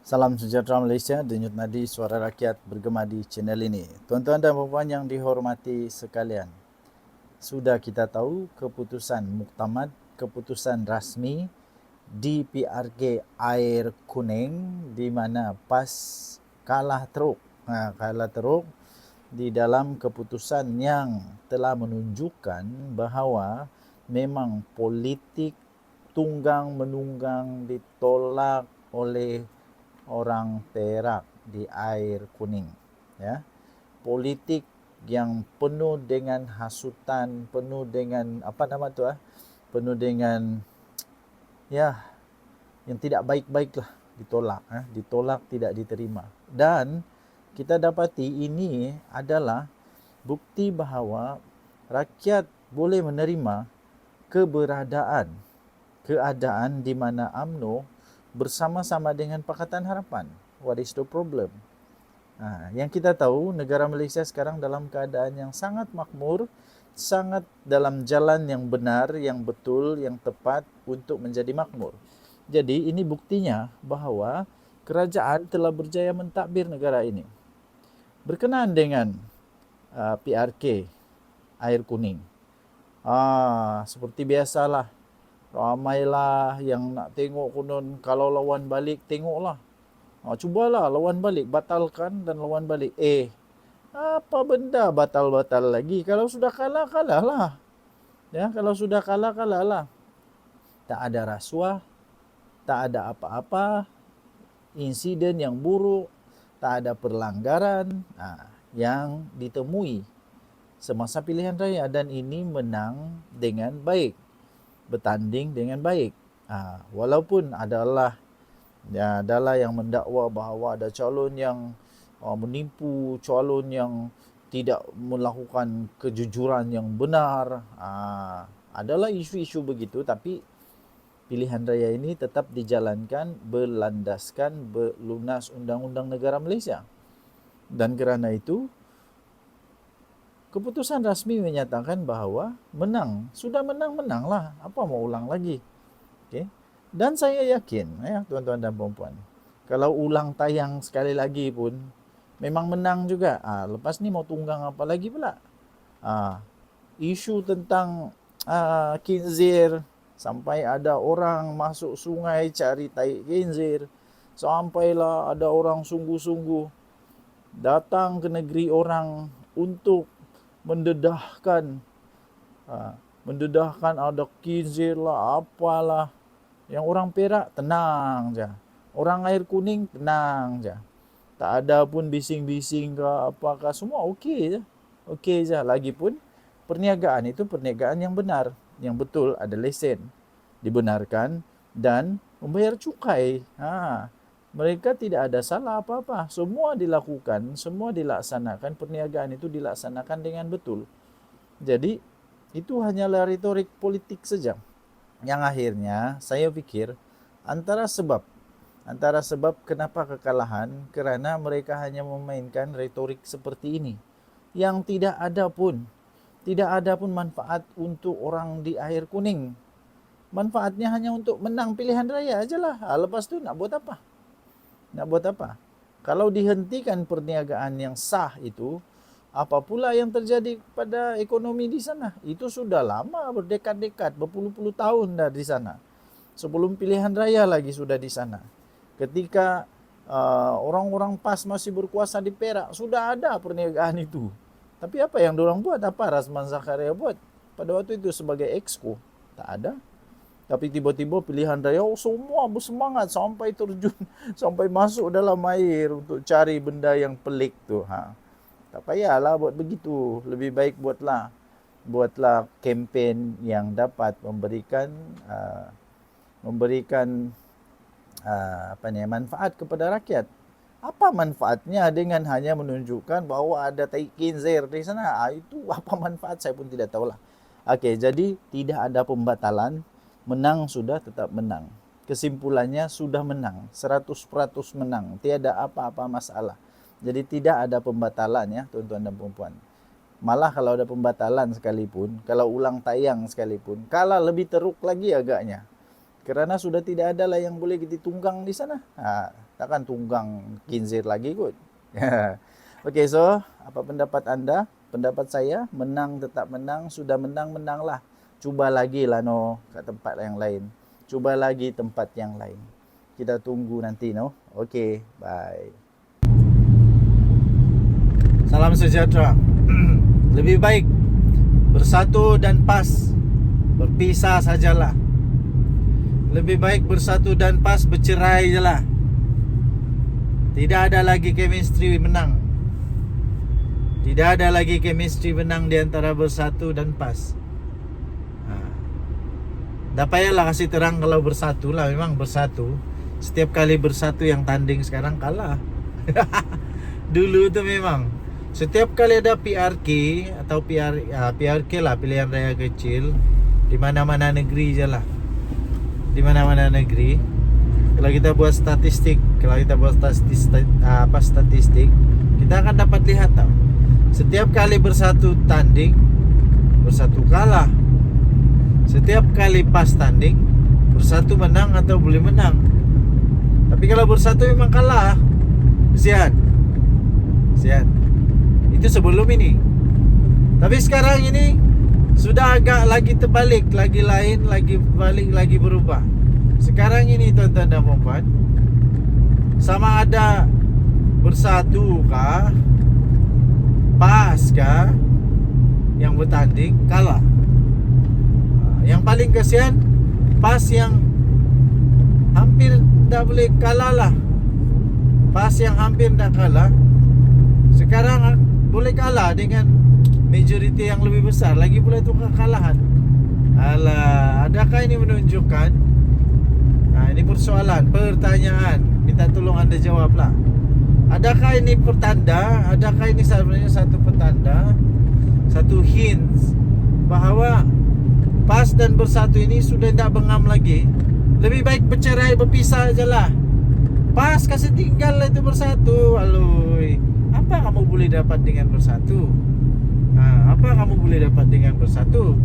Salam sejahtera Malaysia, Denyut Nadi Suara Rakyat bergema di channel ini. Tuan-tuan dan puan yang dihormati sekalian, sudah kita tahu keputusan muktamad, keputusan rasmi di PRK Air Kuning di mana PAS kalah teruk di dalam keputusan yang telah menunjukkan bahawa memang politik tunggang menunggang ditolak oleh orang Perak di Air Kuning, ya. Politik yang penuh dengan hasutan, penuh dengan penuh dengan yang tidak baik-baik lah, ditolak, tidak diterima. Dan kita dapati ini adalah bukti bahawa rakyat boleh menerima keadaan di mana UMNO bersama-sama dengan Pakatan Harapan. What is the problem? Yang kita tahu negara Malaysia sekarang dalam keadaan yang sangat makmur, sangat dalam jalan yang benar, yang betul, yang tepat untuk menjadi makmur. Jadi ini buktinya bahawa kerajaan telah berjaya mentadbir negara ini. Berkenaan dengan PRK Air Kuning, seperti biasalah, ramailah yang nak tengok konon kalau lawan balik, tengoklah. Cubalah lawan balik, batalkan dan lawan balik. Apa benda batal-batal lagi? Kalau sudah kalah, kalahlah. Ya, kalau sudah kalah, kalahlah. Tak ada rasuah, tak ada apa-apa, insiden yang buruk, tak ada perlanggaran yang ditemui semasa pilihan raya, dan ini menang dengan baik, bertanding dengan baik. Walaupun adalah yang mendakwa bahawa ada calon yang menipu, calon yang tidak melakukan kejujuran yang benar. Adalah isu-isu begitu, tapi pilihan raya ini tetap dijalankan berlandaskan berlunas Undang-Undang Negara Malaysia. Dan kerana itu, keputusan rasmi menyatakan bahawa menang. Sudah menang-menanglah. Apa mau ulang lagi? Okay. Dan saya yakin, tuan-tuan dan puan-puan, kalau ulang tayang sekali lagi pun memang menang juga. Lepas ni mau tunggang apa lagi pula? Isu tentang khinzir, sampai ada orang masuk sungai cari tai khinzir, sampailah ada orang sungguh-sungguh datang ke negeri orang untuk mendedahkan ada khinzir lah, apalah. Yang orang Perak tenang je, orang Air Kuning tenang je, tak ada pun bising-bising ke apakah, semua okey je. Lagipun perniagaan itu perniagaan yang benar, yang betul, ada lesen, dibenarkan dan membayar cukai. Mereka tidak ada salah apa-apa, semua dilakukan, semua dilaksanakan, perniagaan itu dilaksanakan dengan betul. Jadi itu hanyalah retorik politik saja, yang akhirnya saya fikir antara sebab kenapa kekalahan, kerana mereka hanya memainkan retorik seperti ini yang tidak ada pun manfaat untuk orang di Air Kuning. Manfaatnya hanya untuk menang pilihan raya ajalah. Lepas tu nak buat apa? Kalau dihentikan perniagaan yang sah itu, apa pula yang terjadi pada ekonomi di sana? Itu sudah lama, berdekat-dekat, berpuluh-puluh tahun dah di sana. Sebelum pilihan raya lagi sudah di sana. Ketika orang-orang PAS masih berkuasa di Perak, sudah ada perniagaan itu. Tapi apa yang diorang buat? Apa Rasman Zakaria buat pada waktu itu sebagai exco? Tak ada. Tapi tiba-tiba pilihan raya, semua bersemangat sampai terjun, sampai masuk dalam air untuk cari benda yang pelik tu. Tak payahlah buat begitu. Lebih baik buatlah kempen yang dapat memberikan manfaat kepada rakyat. Apa manfaatnya dengan hanya menunjukkan bahawa ada tai khinzir di sana? Itu apa manfaat, saya pun tidak tahulah. Okey, jadi tidak ada pembatalan, menang sudah tetap menang. Kesimpulannya sudah menang, 100% menang, tiada apa-apa masalah. Jadi tidak ada pembatalan, ya tuan-tuan dan puan-puan. Malah kalau ada pembatalan sekalipun, kalau ulang tayang sekalipun, kalah lebih teruk lagi agaknya. Karena sudah tidak ada lah yang boleh ditunggang di sana. Takkan tunggang kinzir lagi kot. Oke, so apa pendapat Anda? Pendapat saya, menang tetap menang, sudah menang, menanglah. Cuba lagi lah no, ke tempat yang lain. Cuba lagi tempat yang lain. Kita tunggu nanti no. Oke, bye. Salam sejahtera. Lebih baik bersatu dan pas, berpisah sajalah. Lebih baik bersatu dan pas, bercerai je lah. Tidak ada lagi chemistry menang. Tidak ada lagi chemistry menang di antara bersatu dan pas. Tak payahlah kasih terang kalau bersatu lah. Memang bersatu. Setiap kali bersatu yang tanding sekarang kalah. Dulu tu memang setiap kali ada PRK atau PRK lah, pilihan raya kecil, di mana-mana negeri je lah. Di mana-mana negeri. Kalau kita buat statistik, statistik, kita akan dapat lihat tau. Setiap kali bersatu tanding, bersatu kalah. Setiap kali pas tanding, bersatu menang atau boleh menang. Tapi kalau bersatu memang kalah. Kesian. Itu sebelum ini. Tapi sekarang ini sudah agak lagi terbalik, lagi lain, lagi balik, lagi berubah. Sekarang ini tuan-tuan dan puan, sama ada bersatu kah, pas kah, yang bertanding kalah. Yang paling kesian pas yang hampir tak boleh kalah lah. Pas yang hampir tak kalah, sekarang boleh kalah dengan majoriti yang lebih besar. Lagi pula itu kekalahan. Alah, adakah ini menunjukkan? Ini persoalan, pertanyaan. Minta tolong anda jawablah. Adakah ini pertanda? Adakah ini sebenarnya satu petanda, satu hint bahawa pas dan bersatu ini sudah tidak bengam lagi? Lebih baik bercerai, berpisah je lah. Pas kasih tinggal lah itu bersatu. Aloi, apa kamu boleh dapat dengan bersatu? Apa kamu boleh dapat dengan bersatu?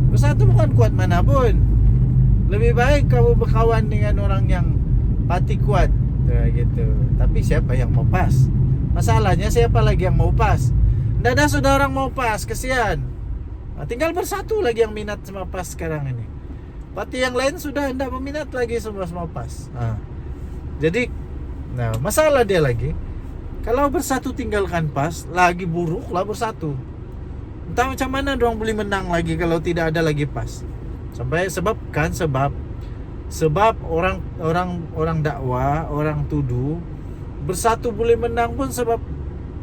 Bersatu bukan kuat mana pun. Lebih baik kamu berkawan dengan orang yang pati kuat gitu. Tapi siapa yang mau pas? Masalahnya siapa lagi yang mau pas? Tidak ada sudah orang mau pas, kesian. Tinggal bersatu lagi yang minat sama pas sekarang ini. Parti yang lain sudah tidak meminat lagi sama pas. Jadi, masalah dia lagi, kalau bersatu tinggalkan pas, lagi buruk lah bersatu. Entah macam mana doang boleh menang lagi kalau tidak ada lagi pas. Sebab orang dakwah, orang tuduh bersatu boleh menang pun sebab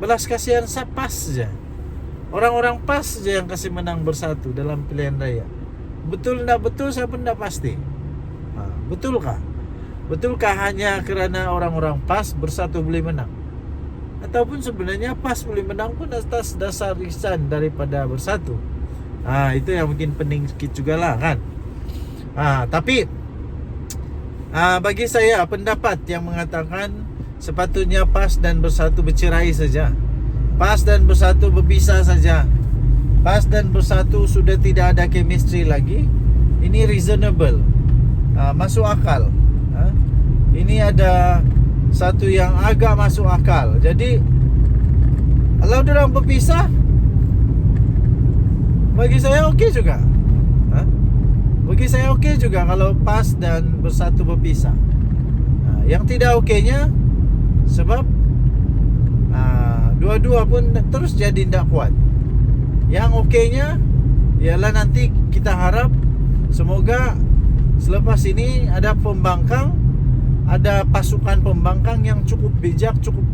belas kasihan pas je. Orang-orang pas je yang kasih menang bersatu dalam pilihan raya. Betul tak betul saya pun tak pasti. Betulkah? Betulkah hanya kerana orang-orang pas bersatu boleh menang? Ataupun sebenarnya pas boleh menang pun atas dasar ihsan daripada bersatu? Itu yang mungkin pening sikit jugalah kan. Tapi bagi saya pendapat yang mengatakan sepatutnya pas dan bersatu bercerai saja. Pas dan bersatu berpisah saja. Pas dan bersatu sudah tidak ada chemistry lagi. Ini reasonable, masuk akal. Ini ada satu yang agak masuk akal. Jadi kalau diorang berpisah, bagi saya okey juga. Bagi saya okey juga kalau pas dan bersatu berpisah. Yang tidak okeynya sebab dua-dua pun terus jadi tidak kuat. Yang okeynya ialah nanti kita harap semoga selepas ini ada pembangkang, ada pasukan pembangkang yang cukup bijak, cukup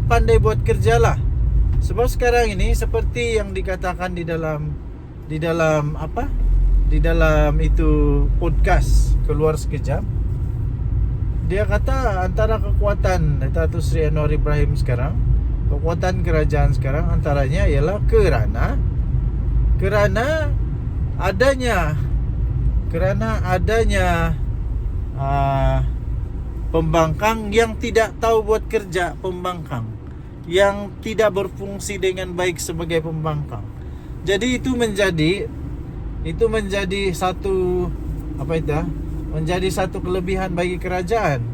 pandai buat kerja lah. Sebab sekarang ini seperti yang dikatakan di dalam itu podcast keluar sekejap, dia kata antara kekuatan Datuk Seri Anwar Ibrahim sekarang, kekuatan kerajaan sekarang antaranya ialah kerana adanya pembangkang yang tidak tahu buat kerja, pembangkang yang tidak berfungsi dengan baik sebagai pembangkang. Jadi itu menjadi satu apa itu? Menjadi satu kelebihan bagi kerajaan.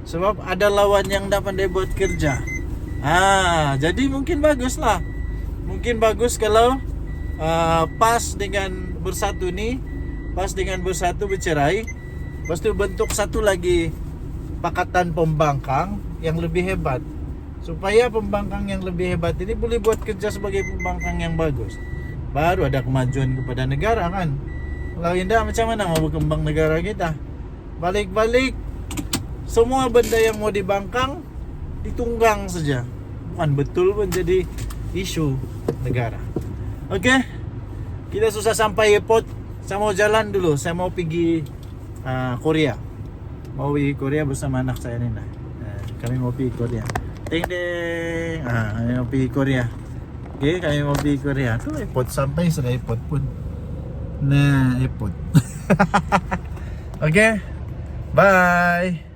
Sebab ada lawan yang tak pandai buat kerja. Jadi mungkin bagus lah. Mungkin bagus kalau pas dengan bersatu nih, pas dengan bersatu bercerai, lepas tu bentuk satu lagi pakatan pembangkang yang lebih hebat. Supaya pembangkang yang lebih hebat ini boleh buat kerja sebagai pembangkang yang bagus. Baru ada kemajuan kepada negara kan. Kalau tidak macam mana mau berkembang negara kita? Balik-balik semua benda yang mau dibangkang ditunggang saja. Bukan betul pun jadi isu negara. Oke. Kita susah sampai airport. Saya mau jalan dulu. Saya mau pergi Korea. Mau pergi Korea bersama anak saya ni. Kami mau pergi Korea. Ding ding. Kami mau pergi Korea. Okey, kami mau pergi Korea. Tu airport, sampai sudah airport pun. Nah, airport. Okey. Bye.